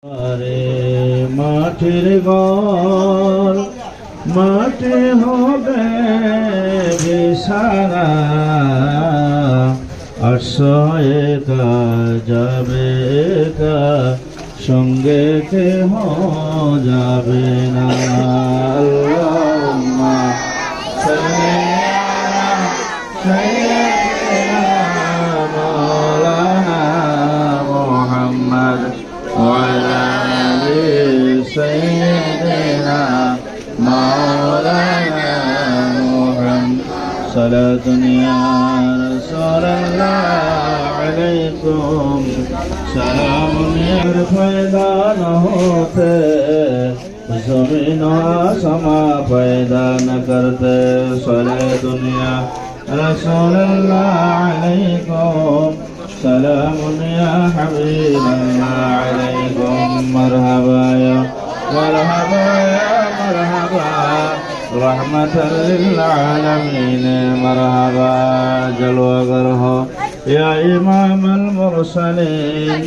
আরে মাটির ঘর মাটি হবে বিছানা, আশ্রয়কা যাবে কা সঙ্গে কেহ যাবে না। আল্লাহুম্মা সাল্লি আলা সাইয়্যিদিনা মাওলানা মুহাম্মদ ওয়া আলা আলি সাইয়্যিদিনা মাওলানা মুহাম্মদ। সালাতুন ইয়া রাসূলুল্লাহ আলাইকুম সালামুন ইয়ার ফায়দা ন होते ज़मीन आसमां पैदा न करते। सारे दुनिया रसूलुल्लाह अलैकुम सलामुन या हबीबल्लाह अलैकुम। मरहबा या मरहबा या मरहबा रहमतल लिल आलमीन। मरहबा जलवागर हो या इमाम अल मुरसलीन।